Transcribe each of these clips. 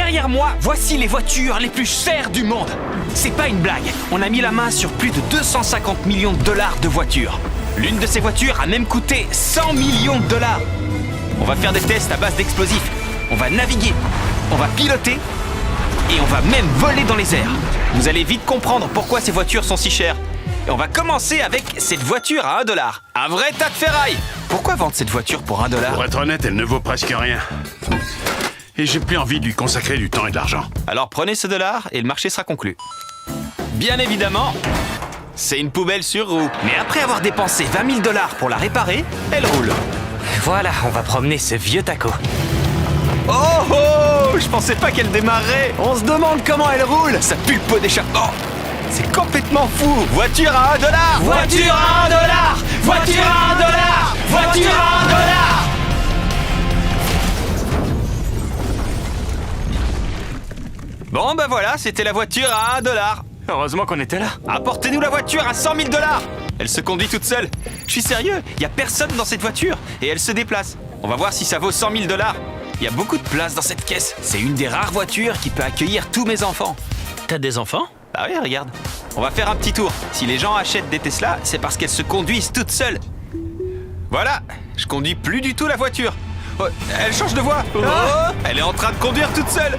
Derrière moi, voici les voitures les plus chères du monde. C'est pas une blague, on a mis la main sur plus de 250 millions de dollars de voitures. L'une de ces voitures a même coûté 100 millions de dollars. On va faire des tests à base d'explosifs. On va naviguer, on va piloter et on va même voler dans les airs. Vous allez vite comprendre pourquoi ces voitures sont si chères. Et on va commencer avec cette voiture à $1. Un vrai tas de ferraille. Pourquoi vendre cette voiture pour $1? Pour être honnête, elle ne vaut presque rien. Et j'ai plus envie de lui consacrer du temps et de l'argent. Alors prenez ce dollar et le marché sera conclu. Bien évidemment, c'est une poubelle sur roue. Mais après avoir dépensé 20 000 $ pour la réparer, elle roule. Voilà, on va promener ce vieux taco. Oh oh, je pensais pas qu'elle démarrerait. On se demande comment elle roule. Ça pue le pot d'échappement. C'est complètement fou. Voiture à $1. Voiture à $1. Voiture à $1. Voiture à $1. Bon bah voilà, c'était la voiture à $1. Heureusement qu'on était là. Apportez-nous la voiture à 100 000 $. Elle se conduit toute seule. Je suis sérieux, il y a personne dans cette voiture et elle se déplace. On va voir si ça vaut 100 000 $. Il y a beaucoup de place dans cette caisse. C'est une des rares voitures qui peut accueillir tous mes enfants. T'as des enfants? Bah oui, regarde. On va faire un petit tour. Si les gens achètent des Tesla, c'est parce qu'elles se conduisent toutes seules. Voilà, je conduis plus du tout la voiture. Oh, elle change de voie. Oh, elle est en train de conduire toute seule.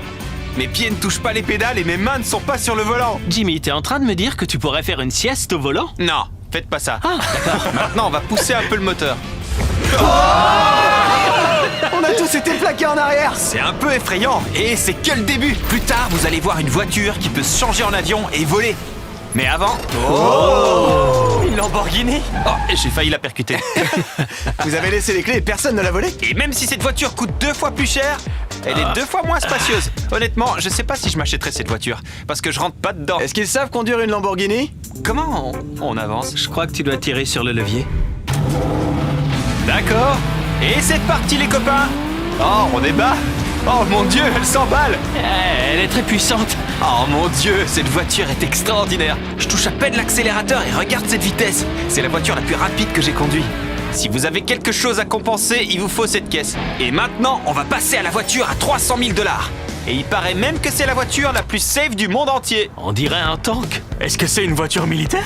Mes pieds ne touchent pas les pédales et mes mains ne sont pas sur le volant. Jimmy, t'es en train de me dire que tu pourrais faire une sieste au volant? Non, faites pas ça. Ah, d'accord. Maintenant, on va pousser un peu le moteur. On a tous été plaqués en arrière. C'est un peu effrayant et c'est que le début. Plus tard, vous allez voir une voiture qui peut se changer en avion et voler. Mais avant... Une Lamborghini? Oh, j'ai failli la percuter. Vous avez laissé les clés et personne ne l'a volé? Et même si cette voiture coûte 2 fois plus cher, elle est 2 fois moins spacieuse. Honnêtement, je sais pas si je m'achèterais cette voiture, parce que je rentre pas dedans. Est-ce qu'ils savent conduire une Lamborghini? Comment on avance? Je crois que tu dois tirer sur le levier. D'accord. Et c'est parti les copains. Oh, on est bas. Oh mon Dieu, elle s'emballe. Elle est très puissante. Oh mon Dieu, cette voiture est extraordinaire. Je touche à peine l'accélérateur et regarde cette vitesse. C'est la voiture la plus rapide que j'ai conduite. Si vous avez quelque chose à compenser, il vous faut cette caisse. Et maintenant, on va passer à la voiture à 300 000 $. Et il paraît même que c'est la voiture la plus safe du monde entier. On dirait un tank. Est-ce que c'est une voiture militaire?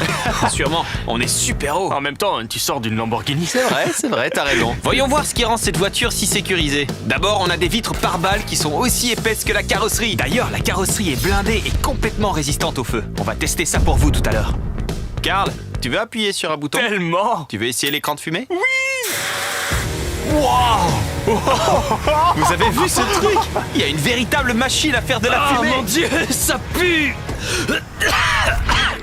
Sûrement, on est super haut. En même temps, tu sors d'une Lamborghini. C'est vrai, t'as raison. Voyons voir ce qui rend cette voiture si sécurisée. D'abord, on a des vitres pare-balles qui sont aussi épaisses que la carrosserie. D'ailleurs, la carrosserie est blindée et complètement résistante au feu. On va tester ça pour vous tout à l'heure. Karl, tu veux appuyer sur un bouton? Tellement. Tu veux essayer l'écran de fumée? Wow. Vous avez vu ce truc? Il y a une véritable machine à faire de la Oh fumée. mon Dieu, ça pue.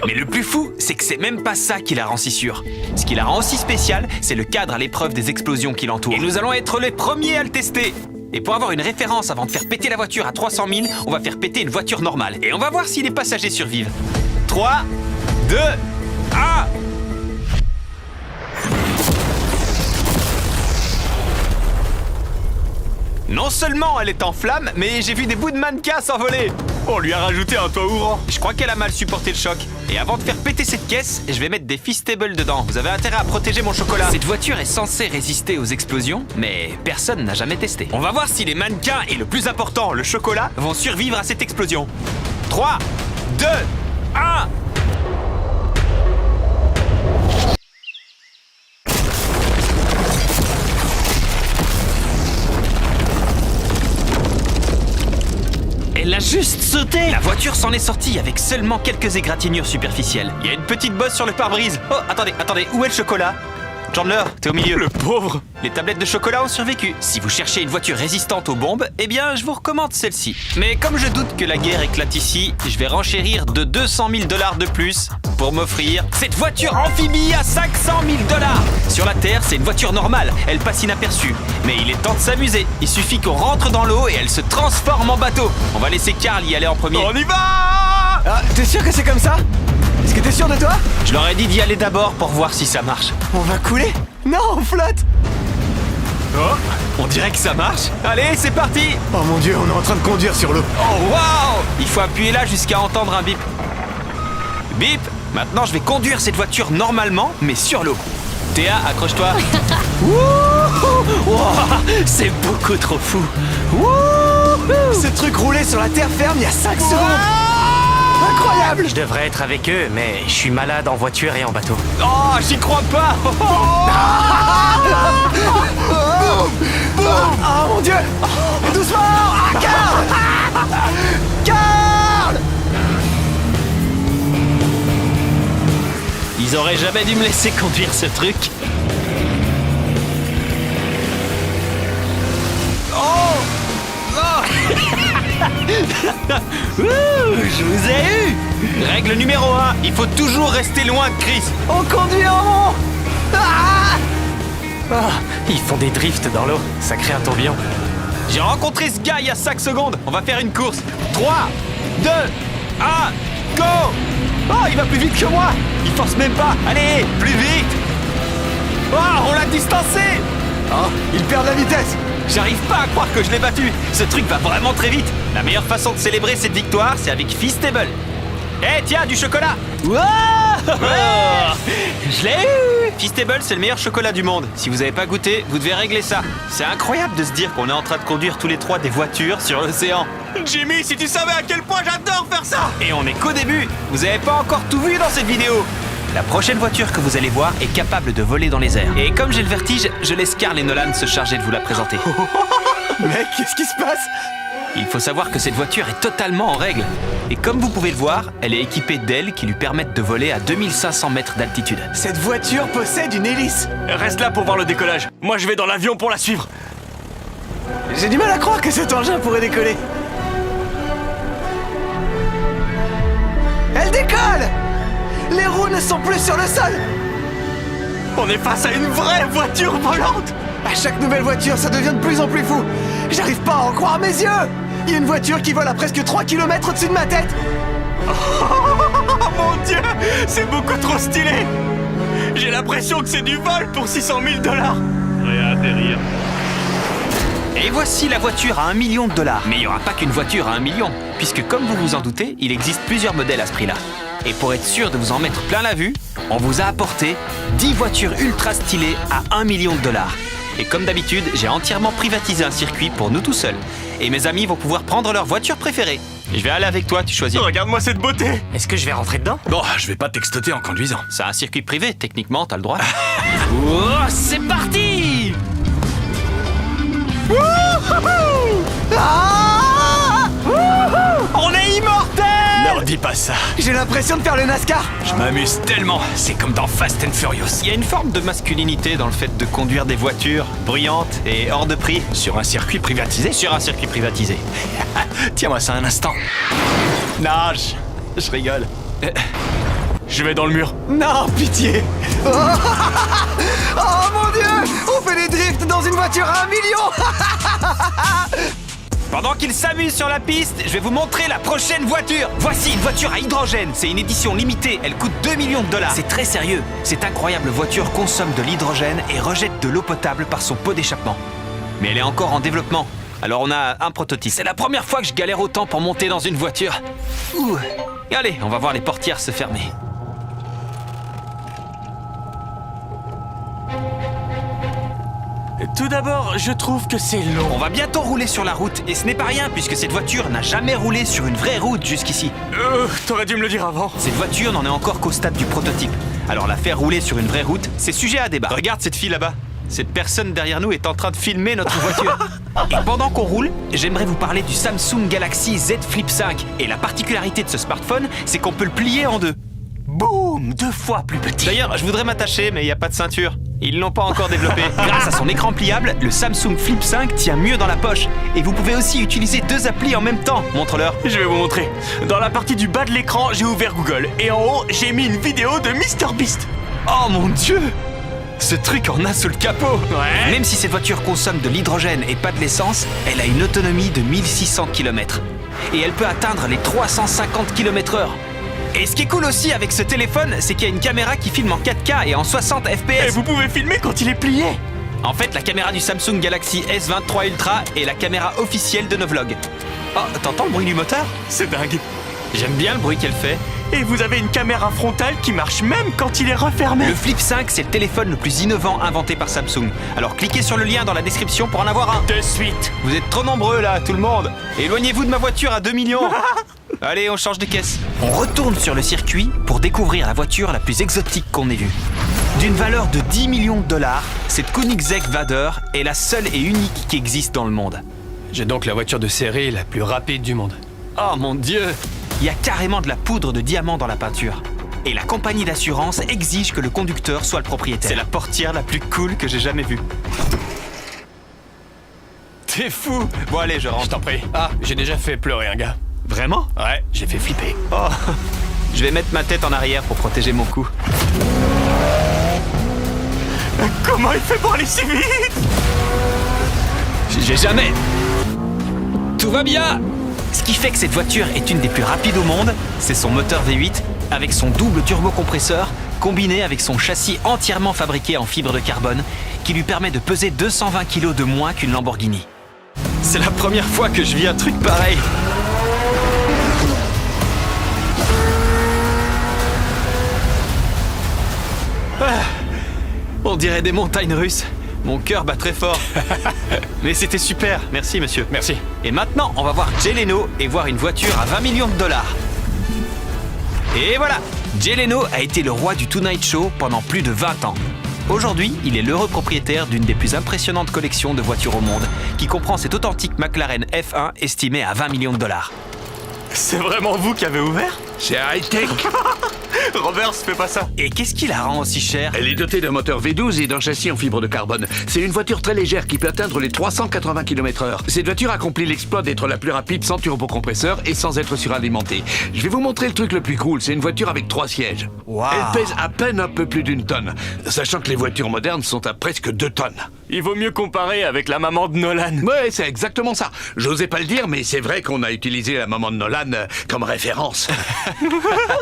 Mais le plus fou, c'est que c'est même pas ça qui la rend si sûre. Ce qui la rend aussi spéciale, c'est le cadre à l'épreuve des explosions qui l'entourent. Et nous allons être les premiers à le tester. Et pour avoir une référence avant de faire péter la voiture à 300 000, on va faire péter une voiture normale. Et on va voir si les passagers survivent. 3, 2, 1... Non seulement elle est en flammes, mais j'ai vu des bouts de mannequin s'envoler. On lui a rajouté un toit ouvrant. Je crois qu'elle a mal supporté le choc. Et avant de faire péter cette caisse, je vais mettre des Feastables dedans. Vous avez intérêt à protéger mon chocolat. Cette voiture est censée résister aux explosions, mais personne n'a jamais testé. On va voir si les mannequins et le plus important, le chocolat, vont survivre à cette explosion. 3, 2, 1... Elle a juste sauté. La voiture s'en est sortie avec seulement quelques égratignures superficielles. Il y a une petite bosse sur le pare-brise. Oh, attendez, où est le chocolat? Chandler, t'es au milieu. Le pauvre. Les tablettes de chocolat ont survécu. Si vous cherchez une voiture résistante aux bombes, eh bien, je vous recommande celle-ci. Mais comme je doute que la guerre éclate ici, je vais renchérir de 200 000 $ de plus pour m'offrir cette voiture amphibie à 500 000 $. Sur la Terre, c'est une voiture normale. Elle passe inaperçue. Mais il est temps de s'amuser. Il suffit qu'on rentre dans l'eau et elle se transforme en bateau. On va laisser Karl y aller en premier. On y va. Ah, t'es sûr que c'est comme ça? Est-ce que t'es sûr de toi? Je leur ai dit d'y aller d'abord pour voir si ça marche. On va couler? Non, on flotte! Oh, on dirait que ça marche. Allez, c'est parti. Oh mon Dieu, on est en train de conduire sur l'eau. Oh, waouh! Il faut appuyer là jusqu'à entendre un bip. Bip! Maintenant, je vais conduire cette voiture normalement, mais sur l'eau. Théa, accroche-toi. Wow, c'est beaucoup trop fou. Wouhou. Ce truc roulait sur la terre ferme il y a 5 secondes. Incroyable. Je devrais être avec eux, mais je suis malade en voiture et en bateau. Oh, j'y crois pas. Oh mon Dieu. Doucement. Ah, Carl. Carl. Ils auraient jamais dû me laisser conduire ce truc. Je vous ai eu. Règle numéro 1, il faut toujours rester loin de Chris. On conduit en rond. Ah. Ah, ils font des drifts dans l'eau, ça crée un tourbillon. J'ai rencontré ce gars il y a 5 secondes. On va faire une course. 3, 2, 1, go. Oh, il va plus vite que moi. Il force même pas. Allez, plus vite. Oh, on l'a distancé. Oh, il perd de la vitesse. J'arrive pas à croire que je l'ai battu. Ce truc va vraiment très vite. La meilleure façon de célébrer cette victoire, c'est avec Feastable. Eh, tiens, du chocolat. Wow. Je l'ai eu. Feastable, c'est le meilleur chocolat du monde. Si vous avez pas goûté, vous devez régler ça. C'est incroyable de se dire qu'on est en train de conduire tous les trois des voitures sur l'océan. Jimmy, si tu savais à quel point j'adore faire ça! Et on est qu'au début. Vous avez pas encore tout vu dans cette vidéo. La prochaine voiture que vous allez voir est capable de voler dans les airs. Et comme j'ai le vertige, je laisse Carl et Nolan se charger de vous la présenter. Mec, qu'est-ce qui se passe? Il faut savoir que cette voiture est totalement en règle. Et comme vous pouvez le voir, elle est équipée d'ailes qui lui permettent de voler à 2500 mètres d'altitude. Cette voiture possède une hélice. Reste là pour voir le décollage. Moi, je vais dans l'avion pour la suivre. J'ai du mal à croire que cet engin pourrait décoller. Elle décolle! Les roues ne sont plus sur le sol. On est face à une vraie voiture volante! À chaque nouvelle voiture, ça devient de plus en plus fou. J'arrive pas à en croire mes yeux. Il y a une voiture qui vole à presque 3 km au-dessus de ma tête. Oh mon Dieu! C'est beaucoup trop stylé! J'ai l'impression que c'est du vol pour 600 000 $. Prêt à atterrir. Et voici la voiture à $1 million. Mais il n'y aura pas qu'une voiture à 1 million, puisque comme vous vous en doutez, il existe plusieurs modèles à ce prix-là. Et pour être sûr de vous en mettre plein la vue, on vous a apporté 10 voitures ultra stylées à $1 million. Et comme d'habitude, j'ai entièrement privatisé un circuit pour nous tout seuls. Et mes amis vont pouvoir prendre leur voiture préférée. Je vais aller avec toi, tu choisis. Regarde-moi cette beauté! Est-ce que je vais rentrer dedans? Bon, je vais pas textoter en conduisant. C'est un circuit privé, techniquement, t'as le droit. Oh, c'est parti! Ah. On est immortels! Leur dis pas ça. J'ai l'impression de faire le NASCAR. Je m'amuse tellement. C'est comme dans Fast and Furious. Il y a une forme de masculinité dans le fait de conduire des voitures bruyantes et hors de prix Sur un circuit privatisé. sur un circuit privatisé. Tiens-moi ça un instant. Nage! Je rigole. Je vais dans le mur. Non, pitié. Oh, oh mon Dieu. On fait des drifts dans une voiture à $1 million. Pendant qu'ils s'amusent sur la piste, je vais vous montrer la prochaine voiture. Voici une voiture à hydrogène. C'est une édition limitée. Elle coûte $2 millions. C'est très sérieux. Cette incroyable voiture consomme de l'hydrogène et rejette de l'eau potable par son pot d'échappement. Mais elle est encore en développement. Alors on a un prototype. C'est la première fois que je galère autant pour monter dans une voiture. Ouh. Allez, on va voir les portières se fermer. Tout d'abord, je trouve que c'est long. On va bientôt rouler sur la route. Et ce n'est pas rien puisque cette voiture n'a jamais roulé sur une vraie route jusqu'ici. T'aurais dû me le dire avant. Cette voiture n'en est encore qu'au stade du prototype. Alors la faire rouler sur une vraie route, c'est sujet à débat. Regarde cette fille là-bas. Cette personne derrière nous est en train de filmer notre voiture. Et pendant qu'on roule, j'aimerais vous parler du Samsung Galaxy Z Flip 5. Et la particularité de ce smartphone, c'est qu'on peut le plier en deux. Boum, 2 fois plus petit. D'ailleurs, je voudrais m'attacher, mais il n'y a pas de ceinture. Ils l'ont pas encore développé. Grâce à son écran pliable, le Samsung Flip 5 tient mieux dans la poche. Et vous pouvez aussi utiliser 2 applis en même temps. Montre-leur. Je vais vous montrer. Dans la partie du bas de l'écran, j'ai ouvert Google. Et en haut, j'ai mis une vidéo de MrBeast. Oh mon Dieu! Ce truc en a sous le capot. Ouais. Même si cette voiture consomme de l'hydrogène et pas de l'essence, elle a une autonomie de 1600 km. Et elle peut atteindre les 350 km/h. Et ce qui est cool aussi avec ce téléphone, c'est qu'il y a une caméra qui filme en 4K et en 60 fps. Et vous pouvez filmer quand il est plié. En fait, la caméra du Samsung Galaxy S23 Ultra est la caméra officielle de nos vlogs. Oh, t'entends le bruit du moteur? C'est dingue. J'aime bien le bruit qu'elle fait. Et vous avez une caméra frontale qui marche même quand il est refermé. Le Flip 5, c'est le téléphone le plus innovant inventé par Samsung. Alors cliquez sur le lien dans la description pour en avoir un. De suite. Vous êtes trop nombreux là, tout le monde. Éloignez-vous de ma voiture à 2 millions. Allez, on change de caisse. On retourne sur le circuit pour découvrir la voiture la plus exotique qu'on ait vue. D'une valeur de 10 millions de dollars, cette Koenigsegg Vader est la seule et unique qui existe dans le monde. J'ai donc la voiture de série la plus rapide du monde. Oh mon Dieu! Il y a carrément de la poudre de diamant dans la peinture. Et la compagnie d'assurance exige que le conducteur soit le propriétaire. C'est la portière la plus cool que j'ai jamais vue. T'es fou! Bon allez, je rentre. Je t'en prie. Ah, j'ai déjà fait pleurer un gars. Vraiment? Ouais, j'ai fait flipper. Oh. Je vais mettre ma tête en arrière pour protéger mon cou. Comment il fait pour aller si vite? J'ai jamais... Tout va bien! Ce qui fait que cette voiture est une des plus rapides au monde, c'est son moteur V8 avec son double turbocompresseur combiné avec son châssis entièrement fabriqué en fibre de carbone qui lui permet de peser 220 kg de moins qu'une Lamborghini. C'est la première fois que je vis un truc pareil. Ah, on dirait des montagnes russes. Mon cœur bat très fort. Mais c'était super, merci monsieur. Merci. Et maintenant, on va voir Jay Leno et voir une voiture à 20 millions de dollars. Et voilà, Jay Leno a été le roi du Tonight Show pendant plus de 20 ans. Aujourd'hui, il est l'heureux propriétaire d'une des plus impressionnantes collections de voitures au monde, qui comprend cette authentique McLaren F1 estimée à 20 millions de dollars. C'est vraiment vous qui avez ouvert? C'est high-tech. Robert, fais pas ça. Et qu'est-ce qui la rend aussi chère? Elle est dotée d'un moteur V12 et d'un châssis en fibre de carbone. C'est une voiture très légère qui peut atteindre les 380 km/h. Cette voiture accomplit l'exploit d'être la plus rapide sans turbocompresseur et sans être suralimentée. Je vais vous montrer le truc le plus cool. C'est une voiture avec 3 sièges. Wow. Elle pèse à peine un peu plus d'1 tonne, sachant que les voitures modernes sont à presque 2 tonnes. Il vaut mieux comparer avec la maman de Nolan. Ouais, c'est exactement ça. J'osais pas le dire, mais c'est vrai qu'on a utilisé la maman de Nolan comme référence.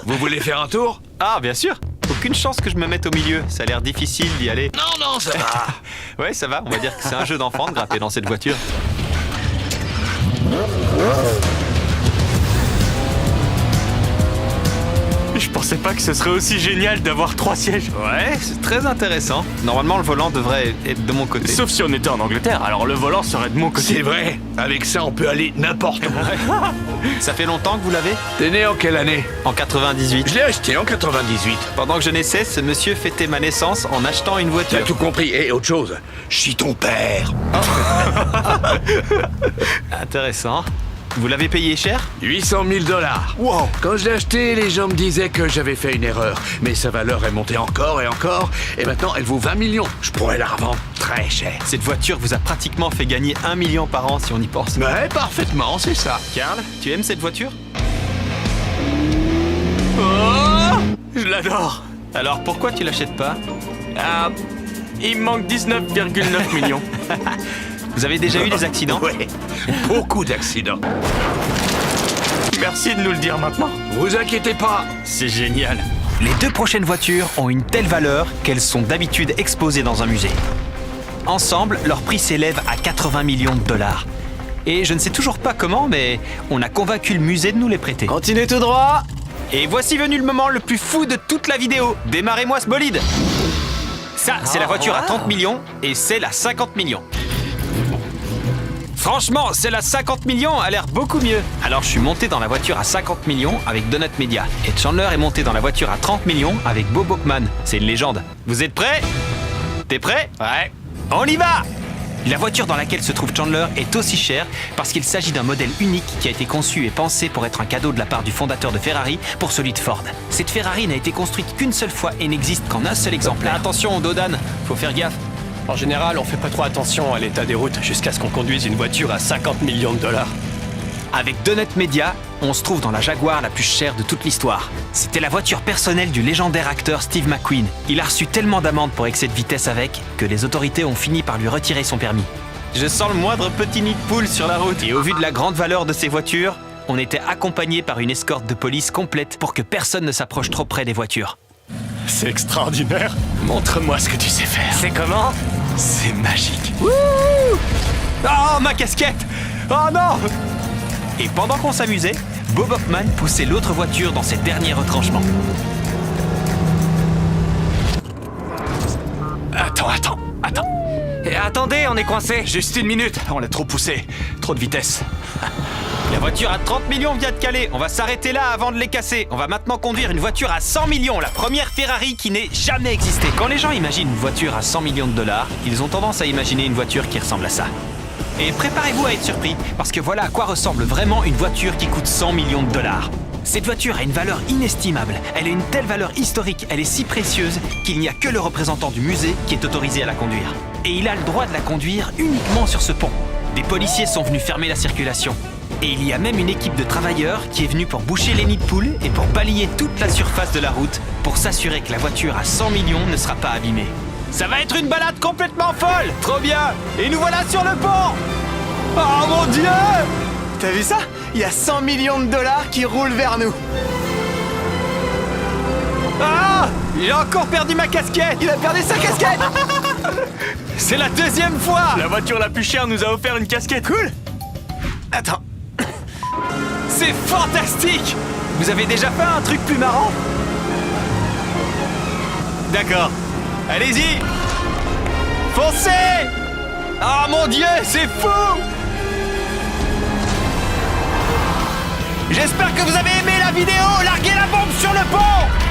Vous voulez faire un tour? Ah, bien sûr. Aucune chance que je me mette au milieu. Ça a l'air difficile d'y aller. Non, ça va. Ouais, ça va. On va dire que c'est un jeu d'enfant de grimper dans cette voiture. Je pensais pas que ce serait aussi génial d'avoir 3 sièges. Ouais, c'est très intéressant. Normalement, le volant devrait être de mon côté. Sauf si on était en Angleterre, alors le volant serait de mon côté. C'est vrai. Avec ça, on peut aller n'importe où. Ça fait longtemps que vous l'avez? T'es né en quelle année? En 98. Je l'ai acheté en 98. Pendant que je naissais, ce monsieur fêtait ma naissance en achetant une T'as voiture. tout compris. Et autre chose, je suis ton père. Intéressant. Vous l'avez payé cher? 800 000 $. Wow. Quand je l'ai acheté, les gens me disaient que j'avais fait une erreur. Mais sa valeur est montée encore et encore. Et maintenant, elle vaut 20 millions. Je pourrais la revendre très cher. Cette voiture vous a pratiquement fait gagner 1 million par an si on y pense. Ouais, parfaitement, c'est ça. Karl, tu aimes cette voiture? Oh, je l'adore. Alors pourquoi tu l'achètes pas? Ah, il me manque 19,9 millions. Vous avez déjà eu des accidents? Ouais, beaucoup d'accidents. Merci de nous le dire maintenant. Vous inquiétez pas. C'est génial. Les deux prochaines voitures ont une telle valeur qu'elles sont d'habitude exposées dans un musée. Ensemble, leur prix s'élève à 80 millions de dollars. Et je ne sais toujours pas comment, mais on a convaincu le musée de nous les prêter. Continuez tout droit. Et voici venu le moment le plus fou de toute la vidéo. Démarrez-moi ce bolide. Ça, c'est la voiture à 30 millions et celle à 50 millions. Franchement, celle à 50 millions a l'air beaucoup mieux. Alors je suis monté dans la voiture à 50 millions avec Donut Media. Et Chandler est monté dans la voiture à 30 millions avec Bob Bokman. C'est une légende. Vous êtes prêts? T'es prêt? Ouais. On y va! La voiture dans laquelle se trouve Chandler est aussi chère parce qu'il s'agit d'un modèle unique qui a été conçu et pensé pour être un cadeau de la part du fondateur de Ferrari pour celui de Ford. Cette Ferrari n'a été construite qu'une seule fois et n'existe qu'en un seul exemplaire. Attention, Dodan, faut faire gaffe. En général, on fait pas trop attention à l'état des routes jusqu'à ce qu'on conduise une voiture à 50 millions de dollars. Avec Donut Media, on se trouve dans la Jaguar la plus chère de toute l'histoire. C'était la voiture personnelle du légendaire acteur Steve McQueen. Il a reçu tellement d'amendes pour excès de vitesse avec que les autorités ont fini par lui retirer son permis. Je sens le moindre petit nid de poule sur la route. Et au vu de la grande valeur de ces voitures, on était accompagné par une escorte de police complète pour que personne ne s'approche trop près des voitures. C'est extraordinaire. Montre-moi ce que tu sais faire. C'est comment? C'est magique. Oh, ma casquette! Oh non! Et pendant qu'on s'amusait, Bob Hoffman poussait l'autre voiture dans ses derniers retranchements. Attends. Et attendez, on est coincé. Juste une minute, on l'a trop poussé. Trop de vitesse. La voiture à 30 millions vient de caler. On va s'arrêter là avant de les casser. On va maintenant conduire une voiture à 100 millions, la première Ferrari qui n'ait jamais existé. Quand les gens imaginent une voiture à 100 millions de dollars, ils ont tendance à imaginer une voiture qui ressemble à ça. Et préparez-vous à être surpris, parce que voilà à quoi ressemble vraiment une voiture qui coûte 100 millions de dollars. Cette voiture a une valeur inestimable. Elle a une telle valeur historique, elle est si précieuse qu'il n'y a que le représentant du musée qui est autorisé à la conduire. Et il a le droit de la conduire uniquement sur ce pont. Des policiers sont venus fermer la circulation. Et il y a même une équipe de travailleurs qui est venue pour boucher les nids de poules et pour balayer toute la surface de la route pour s'assurer que la voiture à 100 millions ne sera pas abîmée. Ça va être une balade complètement folle! Trop bien! Et nous voilà sur le pont! Oh mon Dieu! T'as vu ça? Il y a 100 millions de dollars qui roulent vers nous. Ah! J'ai encore perdu ma casquette! Il a perdu sa casquette. C'est la deuxième fois! La voiture la plus chère nous a offert une casquette. Cool. Attends. C'est fantastique! Vous avez déjà fait un truc plus marrant? D'accord. Allez-y! Foncez! Ah mon Dieu, c'est fou! J'espère que vous avez aimé la vidéo! Larguez la bombe sur le pont!